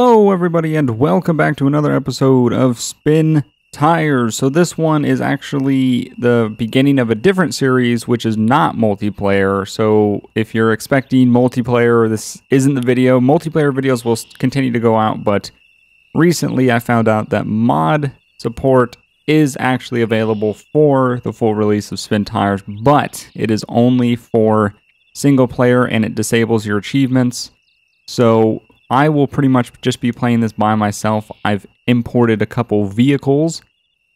Hello everybody and welcome back to another episode of Spintires. So this one is actually the beginning of a different series which is not multiplayer. So if you're expecting multiplayer, this isn't the video. Multiplayer videos will continue to go out, but recently I found out that mod support is actually available for the full release of Spintires, but it is only for single player and it disables your achievements. So I will pretty much just be playing this by myself. I've imported a couple vehicles.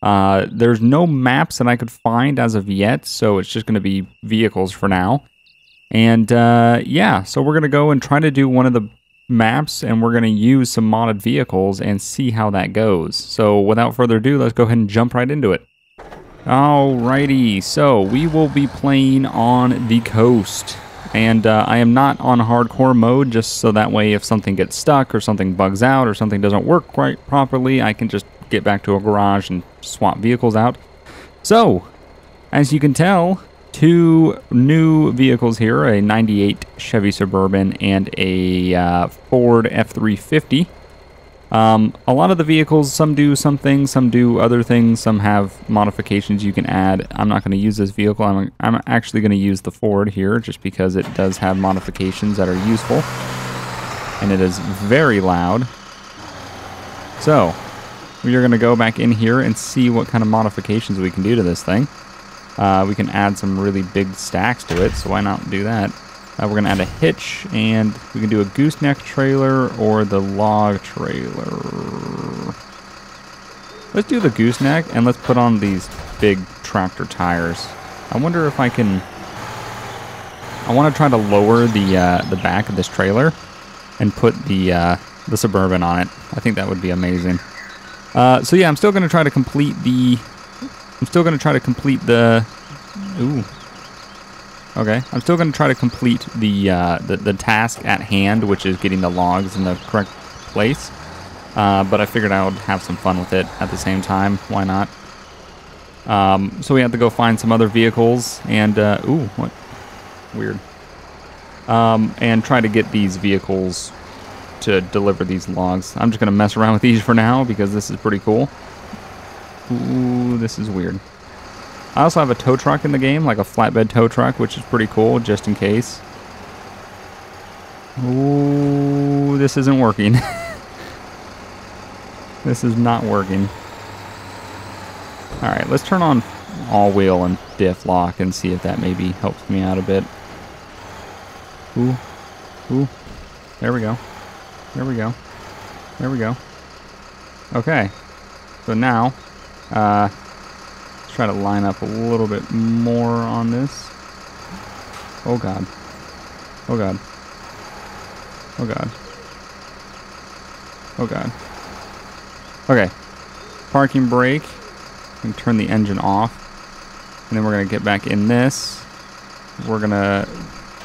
There's no maps that I could find as of yet, so it's just going to be vehicles for now. And yeah, so we're going to go and try to do one of the maps, and we're going to use some modded vehicles and see how that goes. So without further ado, let's go ahead and jump right into it. Alrighty, so we will be playing on the coast. And I am not on hardcore mode, just so that way if something gets stuck or something bugs out or something doesn't work quite properly, I can just get back to a garage and swap vehicles out. So, as you can tell, two new vehicles here, a 98 Chevy Suburban and a Ford F350. A lot of the vehicles, some do some things, some do other things, some have modifications you can add. I'm not going to use this vehicle. I'm actually going to use the Ford here just because it does have modifications that are useful. And it is very loud. So, we are going to go back in here and see what kind of modifications we can do to this thing. We can add some really big stacks to it, so why not do that? We're going to add a hitch, and we can do a gooseneck trailer or the log trailer. Let's do the gooseneck, and let's put on these big tractor tires. I wonder if I can... I want to try to lower the back of this trailer and put the Suburban on it. I think that would be amazing. So yeah, I'm still going to try to complete the... Ooh. Okay, I'm still going to try to complete the task at hand, which is getting the logs in the correct place. But I figured I would have some fun with it at the same time. Why not? So we have to go find some other vehicles and... ooh, what? Weird. And try to get these vehicles to deliver these logs. I'm just going to mess around with these for now because this is pretty cool. Ooh, this is weird. I also have a tow truck in the game, like a flatbed tow truck, which is pretty cool, just in case. Ooh, this isn't working. This is not working. Alright, let's turn on all-wheel and diff lock and see if that maybe helps me out a bit. Ooh. Ooh. There we go. There we go. There we go. Okay. So now, try to line up a little bit more on this. Oh god. Oh god. Oh god. Oh god. Okay. Parking brake. And turn the engine off. And then we're going to get back in this. We're going to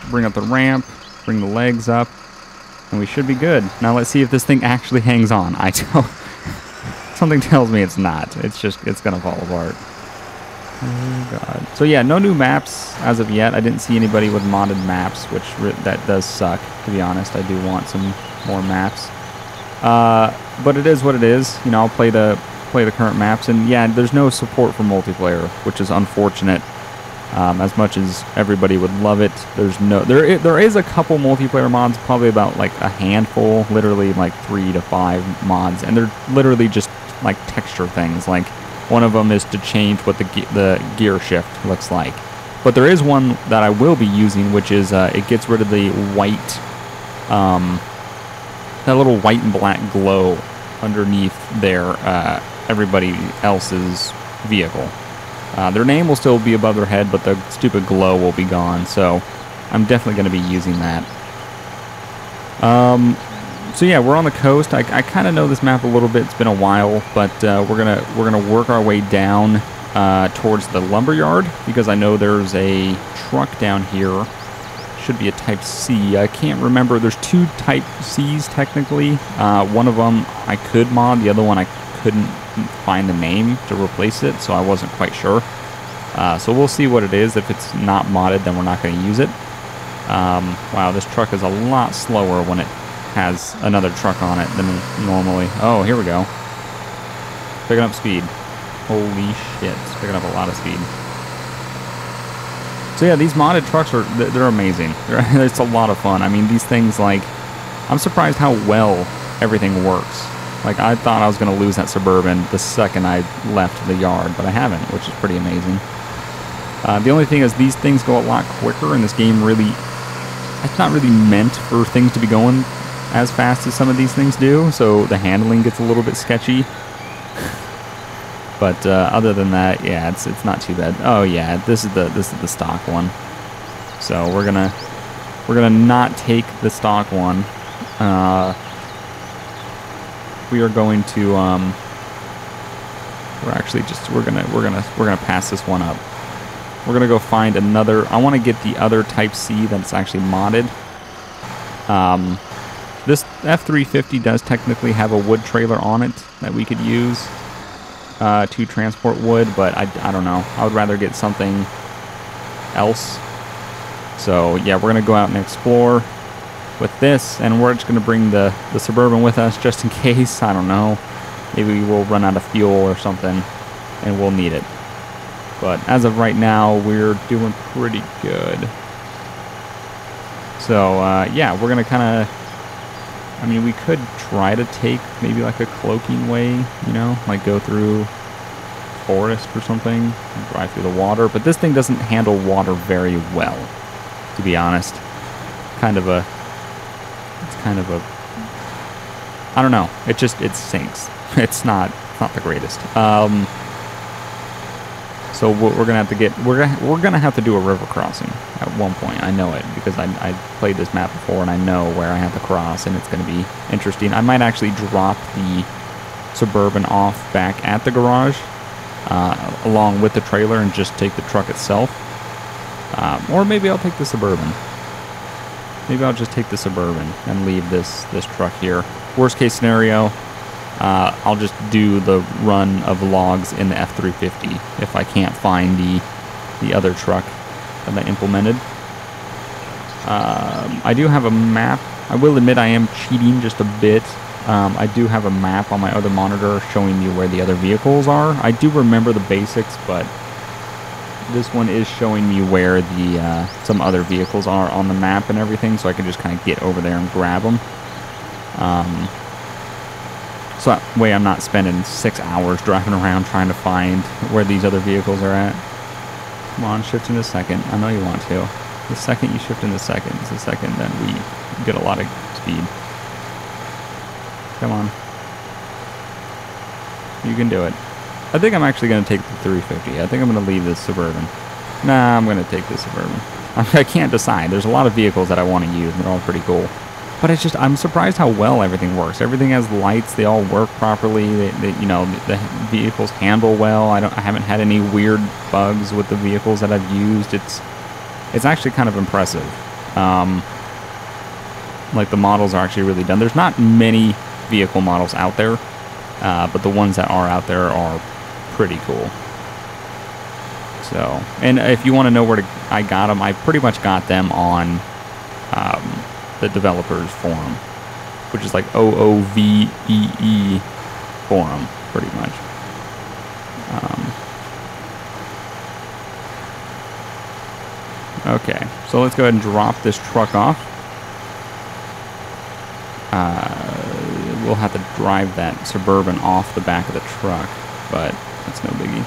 bring up the ramp. Bring the legs up. And we should be good. Now let's see if this thing actually hangs on. I don't... Something tells me it's not. It's going to fall apart. Oh god. So yeah, no new maps as of yet. I didn't see anybody with modded maps, which that does suck, to be honest. I do want some more maps. But it is what it is. You know, I'll play the current maps, and yeah, there's no support for multiplayer, which is unfortunate. As much as everybody would love it, there is a couple multiplayer mods, probably about like a handful, literally like 3 to 5 mods, and they're literally just like texture things. Like one of them is to change what the gear shift looks like. But there is one that I will be using, which is it gets rid of the white, that little white and black glow underneath everybody else's vehicle. Their name will still be above their head, but the stupid glow will be gone. So I'm definitely going to be using that. So yeah, we're on the coast. I kind of know this map a little bit. It's been a while, but we're gonna work our way down towards the lumberyard because I know there's a truck down here. Should be a Type C. I can't remember. There's 2 Type Cs technically. One of them I could mod. The other one I couldn't find the name to replace it, so I wasn't quite sure. So we'll see what it is. If it's not modded, then we're not going to use it. Wow, this truck is a lot slower when it has another truck on it than normally. Oh, here we go. Picking up speed. Holy shit, it's picking up a lot of speed. So yeah, these modded trucks they're amazing. It's a lot of fun. I mean, these things, like, I'm surprised how well everything works. Like, I thought I was going to lose that Suburban the second I left the yard, but I haven't, which is pretty amazing. The only thing is these things go a lot quicker, and this game really, it's not really meant for things to be going as fast as some of these things do, so the handling gets a little bit sketchy. But other than that, yeah, it's not too bad. Oh yeah, this is the stock one. So we're gonna not take the stock one. We are going to we're gonna pass this one up. We're gonna go find another. I want to get the other Type C that's actually modded. This F350 does technically have a wood trailer on it that we could use to transport wood, but I don't know. I would rather get something else. So yeah, we're gonna go out and explore with this, and we're just gonna bring the Suburban with us just in case. I don't know. Maybe we'll run out of fuel or something, and we'll need it. But as of right now, we're doing pretty good. So yeah, we're gonna kind of. I mean, we could try to take maybe like a cloaking way, you know, like go through forest or something, drive through the water. But this thing doesn't handle water very well, to be honest. It's kind of a, I don't know. It sinks. It's not the greatest. So we're gonna have to get, we're gonna have to do a river crossing at one point. I know it because I played this map before and I know where I have to cross, and it's gonna be interesting. I might actually drop the Suburban off back at the garage along with the trailer and just take the truck itself. Or maybe I'll take the Suburban. Maybe I'll just take the Suburban and leave this truck here. Worst case scenario, I'll just do the run of logs in the F350 if I can't find the other truck that I implemented. I do have a map. I will admit I am cheating just a bit. I do have a map on my other monitor showing me where the other vehicles are. I do remember the basics, but this one is showing me where the some other vehicles are on the map and everything, so I can just kind of get over there and grab them. So that way I'm not spending 6 hours driving around trying to find where these other vehicles are at. Come on, shift into second. I know you want to. The second you shift into second is the second that we get a lot of speed. Come on. You can do it. I think I'm actually going to take the 350. I think I'm going to leave this Suburban. Nah, I'm going to take this Suburban. I can't decide. There's a lot of vehicles that I want to use, and they're all pretty cool. But it's just, I'm surprised how well everything works. Everything has lights. They all work properly. You know, the vehicles handle well. I haven't had any weird bugs with the vehicles that I've used. It's actually kind of impressive. Like, the models are actually really done. There's not many vehicle models out there, but the ones that are out there are pretty cool. So, and if you want to know where I got them, I pretty much got them on the developers forum, which is like OOVEE forum, pretty much. Okay, so let's go ahead and drop this truck off. We'll have to drive that Suburban off the back of the truck, but that's no biggie.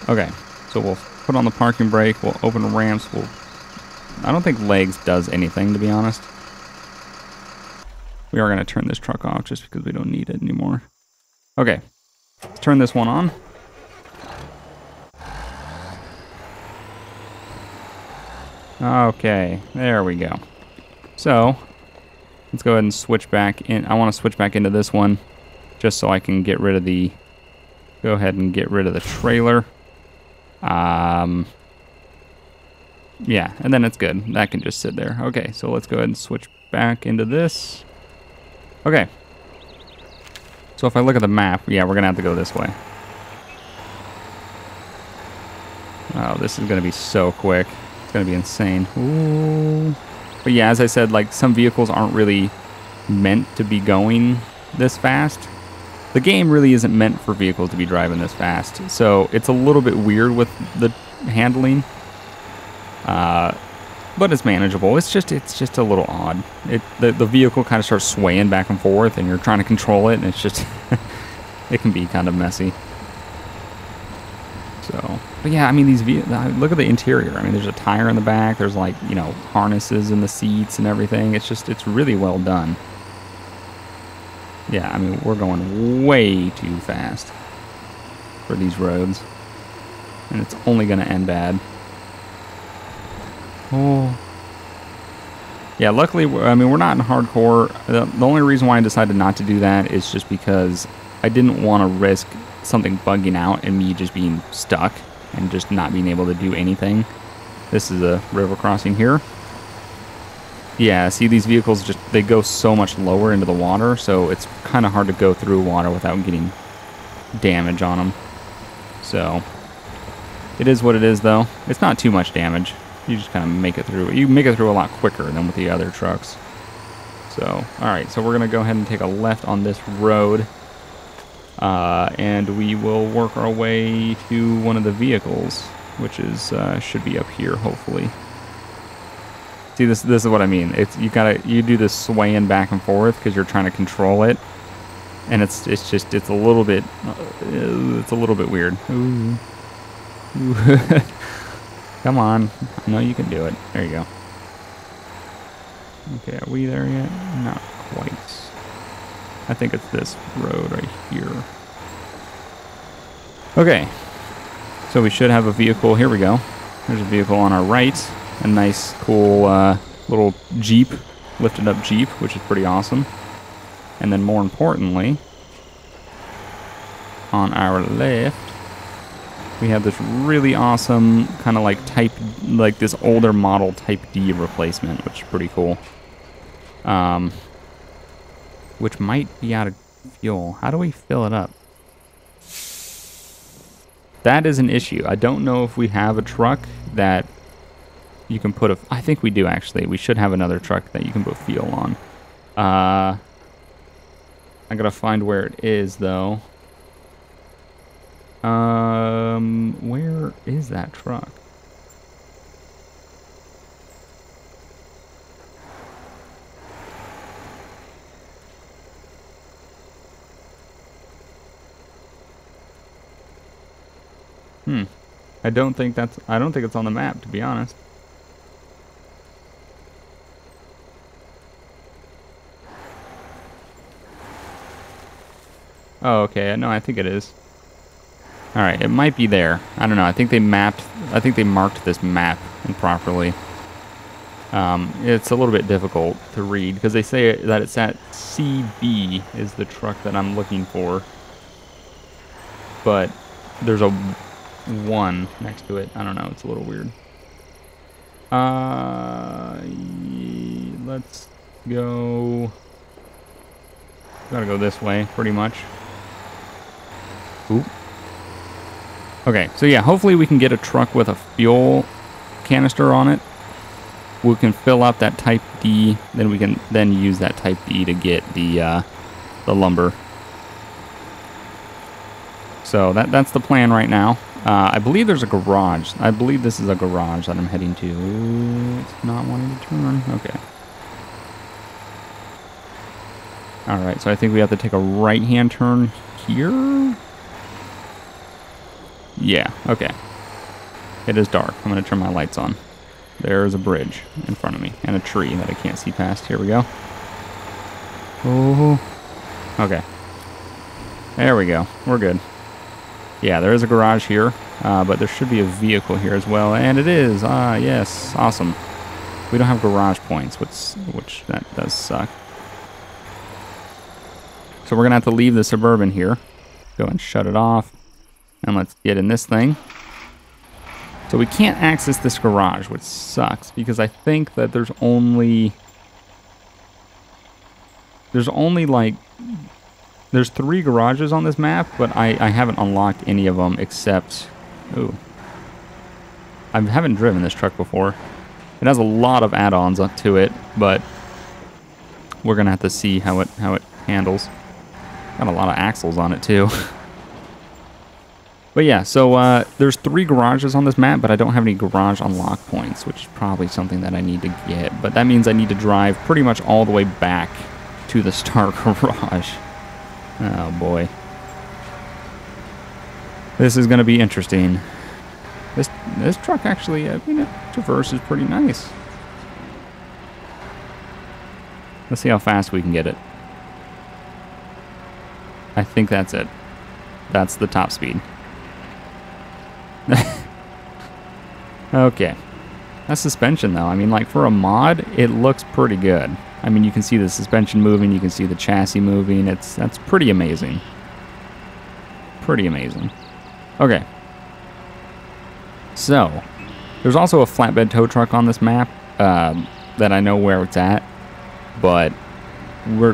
Okay, so we'll put on the parking brake, we'll open the ramps, I don't think legs does anything, to be honest. We are going to turn this truck off just because we don't need it anymore. Okay, let's turn this one on. Okay, there we go. So, let's go ahead and switch back in. I want to switch back into this one just so I can get rid of the... Go ahead and get rid of the trailer. Yeah, and then it's good. That can just sit there. Okay, so let's go ahead and switch back into this. Okay. So if I look at the map, yeah, we're going to have to go this way. Oh, this is going to be so quick. gonna be insane. Ooh. But yeah, as I said, like some vehicles aren't really meant to be going this fast. The game really isn't meant for vehicles to be driving this fast, so it's a little bit weird with the handling. But it's manageable. It's just a little odd. The vehicle kind of starts swaying back and forth, and you're trying to control it, and it's just it can be kind of messy. So, but yeah, I mean, look at the interior. I mean, there's a tire in the back. There's like, you know, harnesses in the seats and everything. It's really well done. Yeah, I mean, we're going way too fast for these roads, and it's only going to end bad. Oh. Yeah, luckily, I mean, we're not in hardcore. The only reason why I decided not to do that is just because I didn't want to risk something bugging out and me just being stuck and just not being able to do anything. This is a river crossing here. Yeah, see, these vehicles they go so much lower into the water, so it's kind of hard to go through water without getting damage on them. So, it is what it is, though. It's not too much damage. You just kind of make it through. You make it through a lot quicker than with the other trucks. So, alright, so we're going to go ahead and take a left on this road. And we will work our way to one of the vehicles, which is should be up here, hopefully. See, this is what I mean. You do this swaying back and forth because you're trying to control it, and it's a little bit weird. Ooh. Ooh. Come on, I know you can do it. There you go. Okay, are we there yet? Not quite. I think it's this road right here. Okay, so we should have a vehicle. Here we go. There's a vehicle on our right. A nice, cool little Jeep, lifted up Jeep, which is pretty awesome. And then more importantly, on our left, we have this really awesome kind of like this older model Type D replacement, which is pretty cool. Which might be out of fuel. How do we fill it up? That is an issue. I don't know if we have a truck that you can put I think we do, actually. We should have another truck that you can put fuel on. I gotta find where it is, though. Where is that truck? I don't think it's on the map, to be honest. Oh, okay. No, I think it is. All right, it might be there. I don't know. I think they marked this map improperly. It's a little bit difficult to read because they say that it's at CB is the truck that I'm looking for. But there's a 1 next to it. I don't know. It's a little weird. Let's go. Gotta go this way, pretty much. Oop. Okay, so yeah, hopefully we can get a truck with a fuel canister on it. We can fill up that Type D, then we can use that Type D to get the lumber. So that's the plan right now. I believe there's a garage. I believe this is a garage that I'm heading to. Ooh, it's not wanting to turn. Okay. Alright, so I think we have to take a right-hand turn here. Yeah, okay. It is dark. I'm going to turn my lights on. There's a bridge in front of me and a tree that I can't see past. Here we go. Oh. Okay. There we go. We're good. Yeah, there is a garage here, but there should be a vehicle here as well, and it is. Ah, yes. Awesome. We don't have garage points, which that does suck. So we're going to have to leave the Suburban here. Go and shut it off. And let's get in this thing. So we can't access this garage, which sucks, because I think that there's only like... There's 3 garages on this map, but I haven't unlocked any of them except... Ooh. I haven't driven this truck before. It has a lot of add-ons to it, but we're gonna have to see how it handles. Got a lot of axles on it too. But yeah, so there's 3 garages on this map, but I don't have any garage unlock points, which is probably something that I need to get. But that means I need to drive pretty much all the way back to the start garage. Oh boy. This is going to be interesting. This truck actually, I mean, traverses pretty nice. Let's see how fast we can get it. I think that's it. That's the top speed. Okay. That suspension though, I mean, like for a mod, it looks pretty good. I mean, you can see the suspension moving, you can see the chassis moving. That's pretty amazing. Pretty amazing. Okay. So, there's also a flatbed tow truck on this map that I know where it's at, but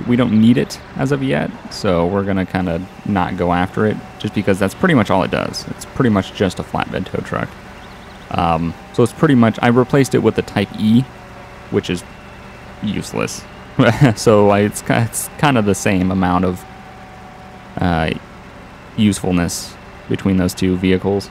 we don't need it as of yet, so we're gonna kind of not go after it, just because that's pretty much all it does. It's pretty much just a flatbed tow truck. So it's pretty much, I replaced it with the Type E, which is useless. So it's kind of the same amount of usefulness between those two vehicles.